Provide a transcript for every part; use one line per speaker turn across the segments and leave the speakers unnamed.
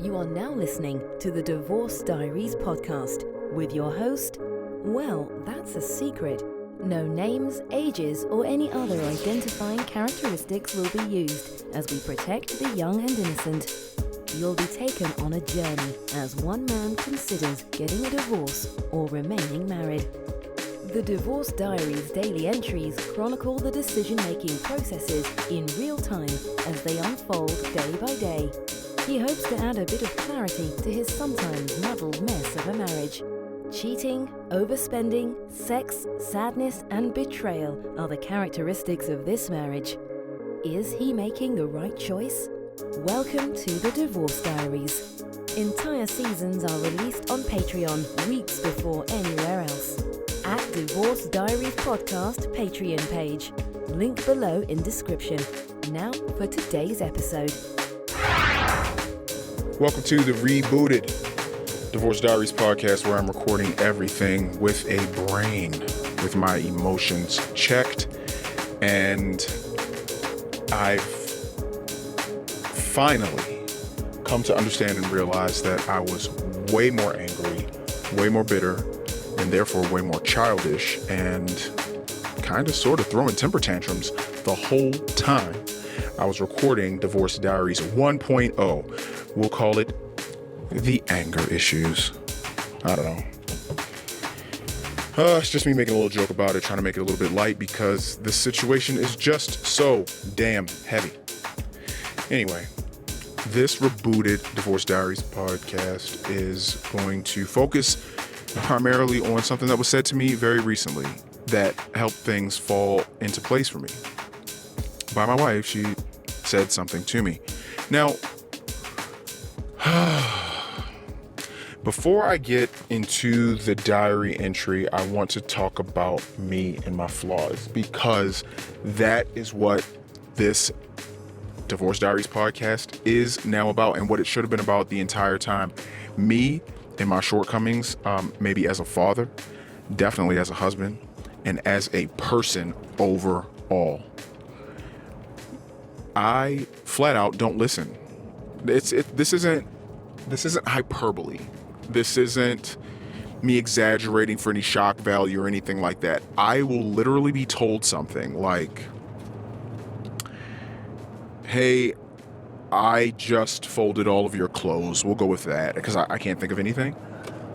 You are now listening to the Divorce Diaries podcast with your host, well, that's a secret. No names, ages, or any other identifying characteristics will be used as we protect the young and innocent. You'll be taken on a journey as one man considers getting a divorce or remaining married. The Divorce Diaries daily entries chronicle the decision-making processes in real time as they unfold day by day. He hopes to add a bit of clarity to his sometimes muddled mess of a marriage. Cheating, overspending, sex, sadness, and betrayal are the characteristics of this marriage. Is he making the right choice? Welcome to the Divorce Diaries. Entire seasons are released on Patreon weeks before anywhere else. At Divorce Diaries Podcast Patreon page. Link below in description. Now for today's episode.
Welcome to the rebooted Divorce Diaries podcast, where I'm recording everything with a brain, with my emotions checked, and I've finally come to understand and realize that I was way more angry, way more bitter, and therefore way more childish, and kind of sort of throwing temper tantrums the whole time I was recording Divorce Diaries 1.0. We'll call it the anger issues. I don't know. It's just me making a little joke about it, trying to make it a little bit light because the situation is just so damn heavy. Anyway, this rebooted Divorce Diaries podcast is going to focus primarily on something that was said to me very recently that helped things fall into place for me. By my wife, she said something to me. Now, before I get into the diary entry, I want to talk about me and my flaws, because that is what this Divorce Diaries podcast is now about, and what it should have been about the entire time. Me and my shortcomings, maybe as a father, definitely as a husband, and as a person overall. I flat out don't listen. This isn't hyperbole. This isn't me exaggerating for any shock value or anything like that. I will literally be told something like, hey, I just folded all of your clothes. We'll go with that, because I can't think of anything.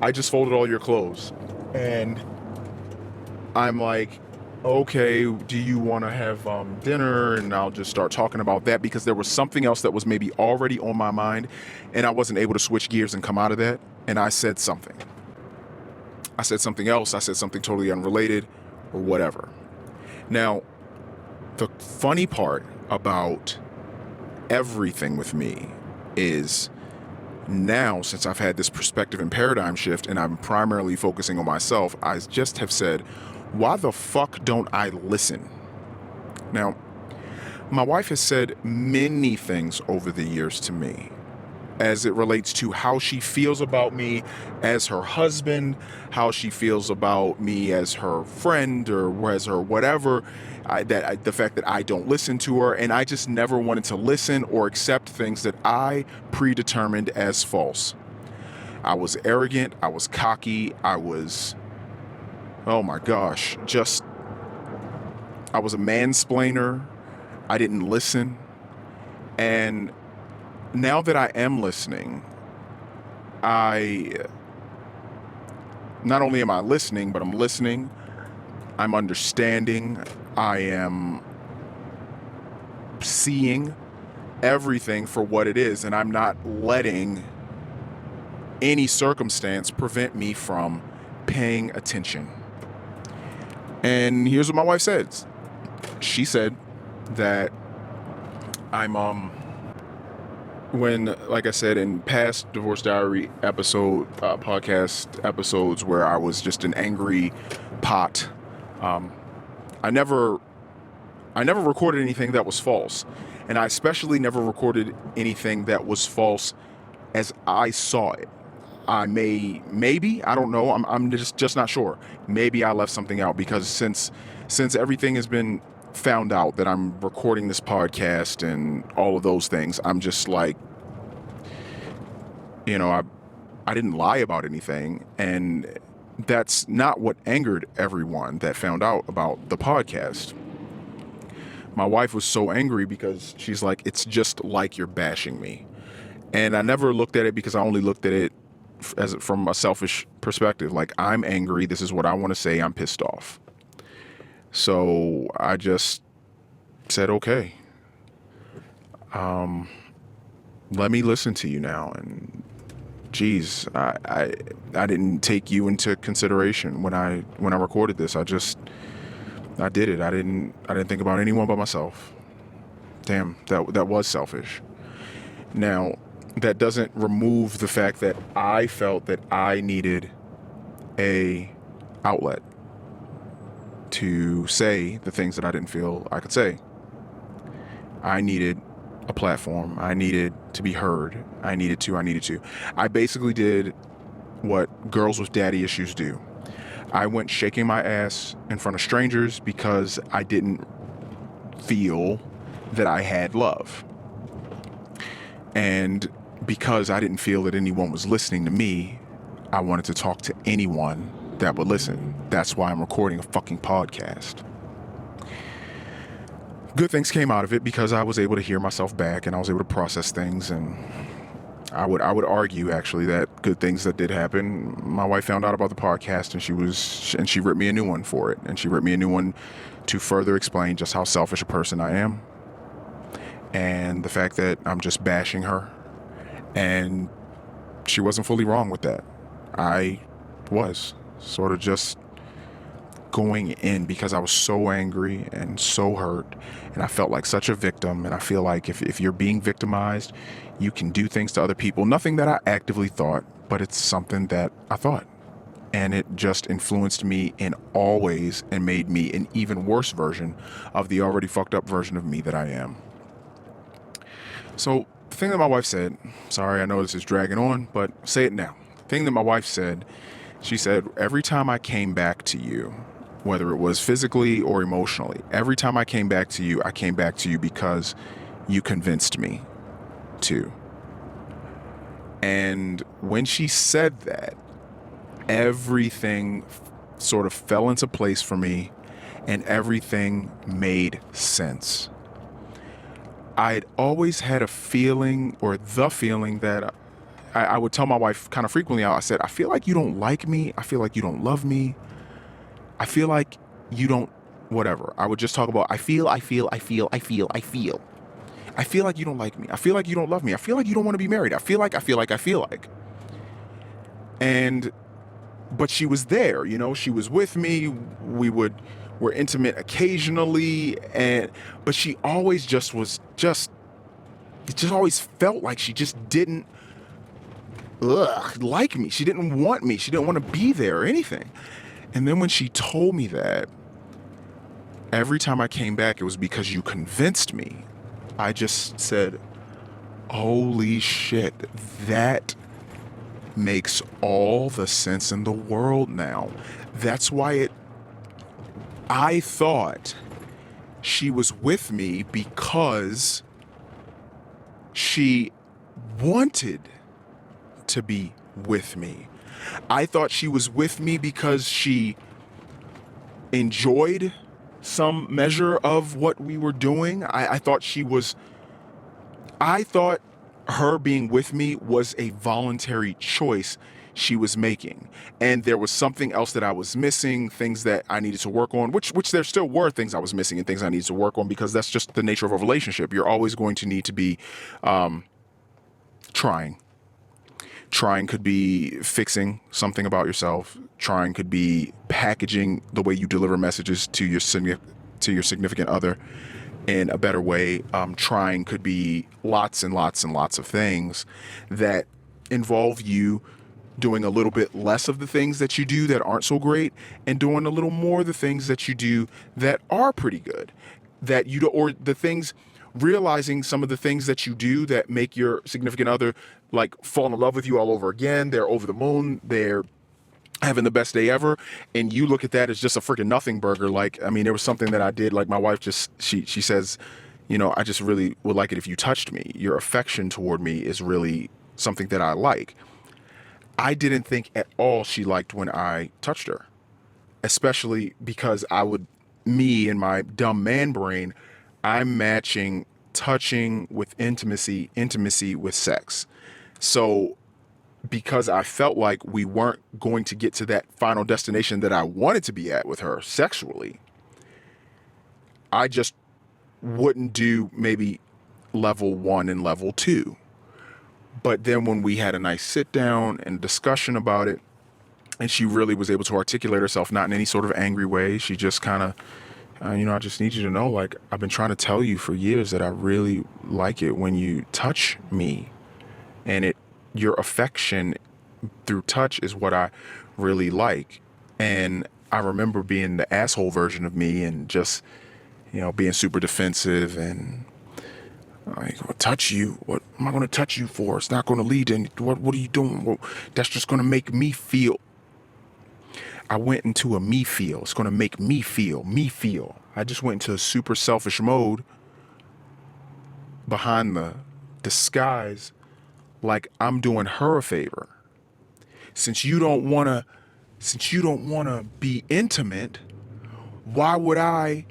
I just folded all your clothes. And I'm like, okay, do you want to have dinner? And I'll just start talking about that, because there was something else that was maybe already on my mind, and I wasn't able to switch gears and come out of that. And I said something. I said something else. I said something totally unrelated or whatever. Now, the funny part about everything with me is now, since I've had this perspective and paradigm shift and I'm primarily focusing on myself, I just have said, why the fuck don't I listen? Now, my wife has said many things over the years to me as it relates to how she feels about me as her husband, how she feels about me as her friend or as her whatever, the fact that I don't listen to her, and I just never wanted to listen or accept things that I predetermined as false. I was arrogant, I was cocky, I was, oh my gosh, I was a mansplainer. I didn't listen. And now that I am listening, not only am I listening, but I'm listening, I'm understanding, I am seeing everything for what it is, and I'm not letting any circumstance prevent me from paying attention. And here's what my wife says. She said that when, like I said, in past Divorce Diary podcast episodes where I was just an angry pot, I never recorded anything that was false. And I especially never recorded anything that was false as I saw it. Maybe, I don't know. I'm just not sure. Maybe I left something out, because since everything has been found out that I'm recording this podcast and all of those things, I'm just like, I didn't lie about anything, and that's not what angered everyone that found out about the podcast. My wife was so angry because she's like, it's just like you're bashing me. And I never looked at it because I only looked at it from a selfish perspective. Like, I'm angry. This is what I want to say. I'm pissed off. So I just said, okay, let me listen to you now. And geez, I didn't take you into consideration when I recorded this. I did it. I didn't think about anyone but myself. Damn, that was selfish. Now, that doesn't remove the fact that I felt that I needed a outlet to say the things that I didn't feel I could say. I needed a platform. I needed to be heard. I needed to. I basically did what girls with daddy issues do. I went shaking my ass in front of strangers because I didn't feel that I had love. And because I didn't feel that anyone was listening to me, I wanted to talk to anyone that would listen. That's why I'm recording a fucking podcast. Good things came out of it because I was able to hear myself back and I was able to process things, and I would argue actually that good things that did happen. My wife found out about the podcast and she ripped me a new one for it, and she ripped me a new one to further explain just how selfish a person I am and the fact that I'm just bashing her. And she wasn't fully wrong with that. I was sort of just going in because I was so angry and so hurt, and I felt like such a victim. And I feel like if you're being victimized, you can do things to other people. Nothing that I actively thought, but it's something that I thought. And it just influenced me in all ways and made me an even worse version of the already fucked up version of me that I am. So the thing that my wife said, sorry, I know this is dragging on, but say it now. The thing that my wife said, she said, every time I came back to you, whether it was physically or emotionally, every time I came back to you because you convinced me to. And when she said that, everything sort of fell into place for me and everything made sense. I'd always had a feeling, or the feeling, that I would tell my wife kind of frequently. I said, I feel like you don't like me. I feel like you don't love me. I feel like you don't, whatever. I would just talk about, I feel. I feel like you don't like me. I feel like you don't love me. I feel like you don't want to be married. I feel like. But she was there, she was with me. We're intimate occasionally, but she always it just always felt like she just didn't like me. She didn't want me. She didn't want to be there or anything. And then when she told me that, every time I came back, it was because you convinced me. I just said, holy shit, that makes all the sense in the world now. That's why I thought she was with me because she wanted to be with me. I thought she was with me because she enjoyed some measure of what we were doing. I thought her being with me was a voluntary choice she was making. And there was something else that I was missing, things that I needed to work on, which there still were things I was missing and things I needed to work on, because that's just the nature of a relationship. You're always going to need to be trying. Trying could be fixing something about yourself. Trying could be packaging the way you deliver messages to your significant other in a better way. Trying could be lots and lots and lots of things that involve you doing a little bit less of the things that you do that aren't so great, and doing a little more of the things that you do that are pretty good. That you do, or the things, realizing some of the things that you do that make your significant other like fall in love with you all over again. They're over the moon. They're having the best day ever, and you look at that as just a freaking nothing burger. Like, I mean, there was something that I did, like my wife she says, I just really would like it if you touched me. Your affection toward me is really something that I like. I didn't think at all she liked when I touched her, especially because me and my dumb man brain, I'm matching touching with intimacy, intimacy with sex. So because I felt like we weren't going to get to that final destination that I wanted to be at with her sexually, I just wouldn't do maybe level 1 and level 2. But then when we had a nice sit down and discussion about it, and she really was able to articulate herself, not in any sort of angry way, she just kind of, I just need you to know, like, I've been trying to tell you for years that I really like it when you touch me, and your affection through touch is what I really like. And I remember being the asshole version of me and just, being super defensive and like, I'll touch you. What am I going to touch you for? It's not going to lead to any, what are you doing? Well, that's just going to make me feel. I went into a me feel. It's going to make me feel. I just went into a super selfish mode behind the disguise, like I'm doing her a favor. Since you don't want to be intimate, why would I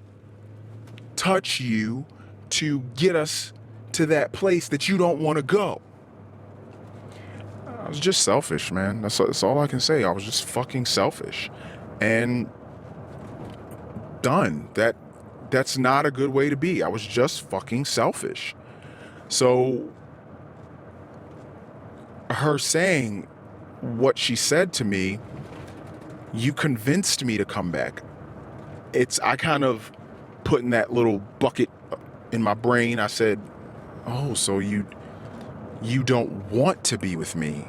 touch you to get us to that place that you don't want to go? I was just selfish, man. That's all I can say. I was just fucking selfish. And done. That's not a good way to be. I was just fucking selfish. So her saying what she said to me, you convinced me to come back. I kind of put in that little bucket in my brain. I said, oh, so you don't want to be with me.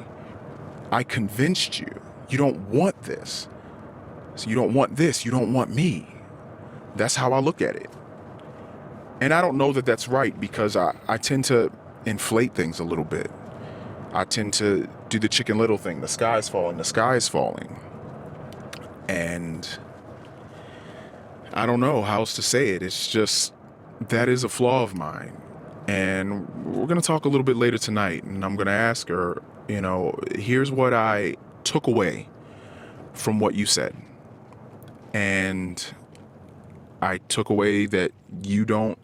I convinced you. You don't want this. So you don't want this. You don't want me. That's how I look at it. And I don't know that that's right, because I tend to inflate things a little bit. I tend to do the Chicken Little thing. The sky is falling. The sky is falling. And I don't know how else to say it. It's just, that is a flaw of mine. And we're going to talk a little bit later tonight, and I'm going to ask her, here's what I took away from what you said. And I took away that you don't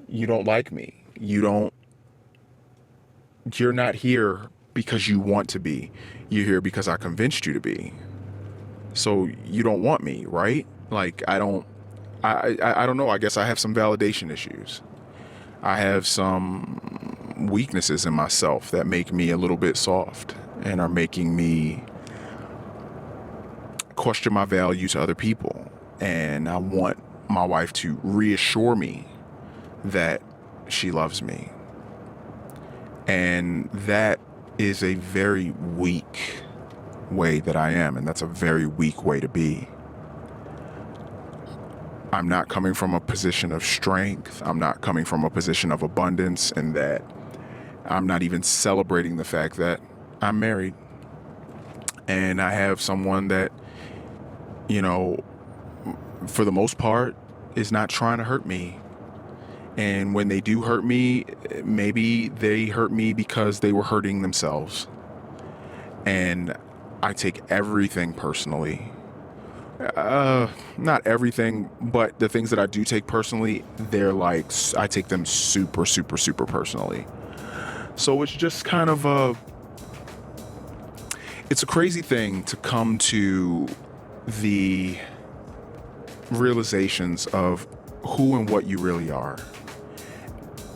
like me. You're not here because you want to be. You're here because I convinced you to be. So you don't want me, right? Like, I don't know. I guess I have some validation issues. I have some weaknesses in myself that make me a little bit soft and are making me question my value to other people. And I want my wife to reassure me that she loves me. And that is a very weak way that I am, and that's a very weak way to be. I'm not coming from a position of strength. I'm not coming from a position of abundance, and that I'm not even celebrating the fact that I'm married. And I have someone that, for the most part, is not trying to hurt me. And when they do hurt me, maybe they hurt me because they were hurting themselves. And I take everything personally. Not everything, but the things that I do take personally, they're like, I take them super, super, super personally. So it's just kind of it's a crazy thing to come to the realizations of who and what you really are.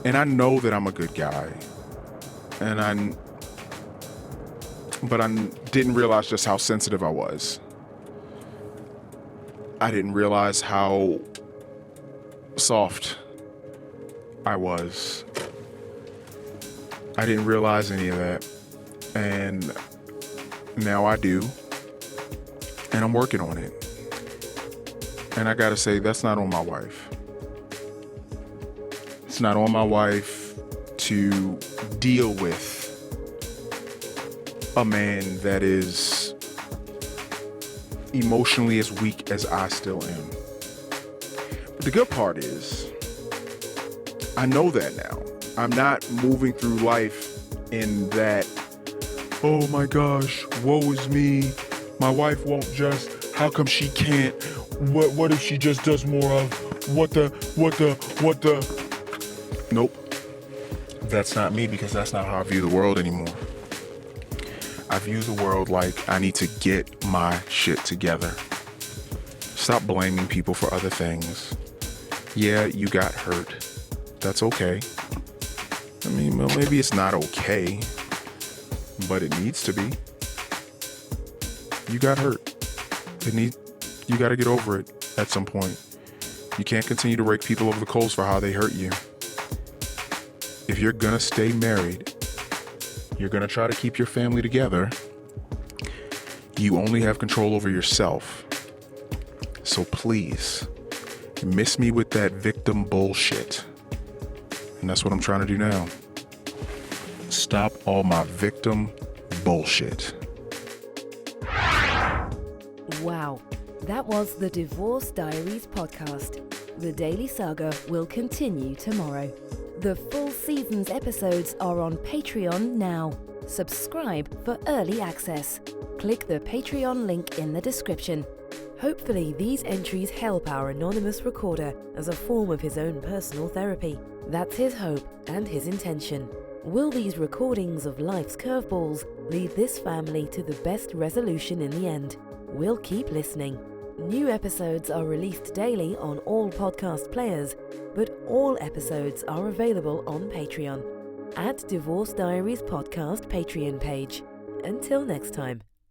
And I know that I'm a good guy, but I didn't realize just how sensitive I was. I didn't realize how soft I was. I didn't realize any of that. And now I do. And I'm working on it. And I gotta say, that's not on my wife. It's not on my wife to deal with a man that is emotionally as weak as I still am. But the good part is, I know that now. I'm not moving through life in that, oh my gosh, woe is me. My wife won't just, how come she can't? What if she just does more of, what the? Nope. That's not me, because that's not how I view the world anymore. I view the world like I need to get my shit together. Stop blaming people for other things. Yeah, you got hurt. That's okay. I mean, well, maybe it's not okay, but it needs to be. You got hurt. You got to get over it at some point. You can't continue to rake people over the coals for how they hurt you. If you're gonna stay married, you're gonna try to keep your family together, you only have control over yourself. So please, miss me with that victim bullshit. And that's what I'm trying to do now. Stop all my victim bullshit.
Wow, that was the Divorce Diaries podcast. The Daily Saga will continue tomorrow. The full season's episodes are on Patreon now. Subscribe for early access. Click the Patreon link in the description. Hopefully these entries help our anonymous recorder as a form of his own personal therapy. That's his hope and his intention. Will these recordings of life's curveballs lead this family to the best resolution in the end? We'll keep listening. New episodes are released daily on all podcast players, but all episodes are available on Patreon at Divorce Diaries Podcast Patreon page. Until next time.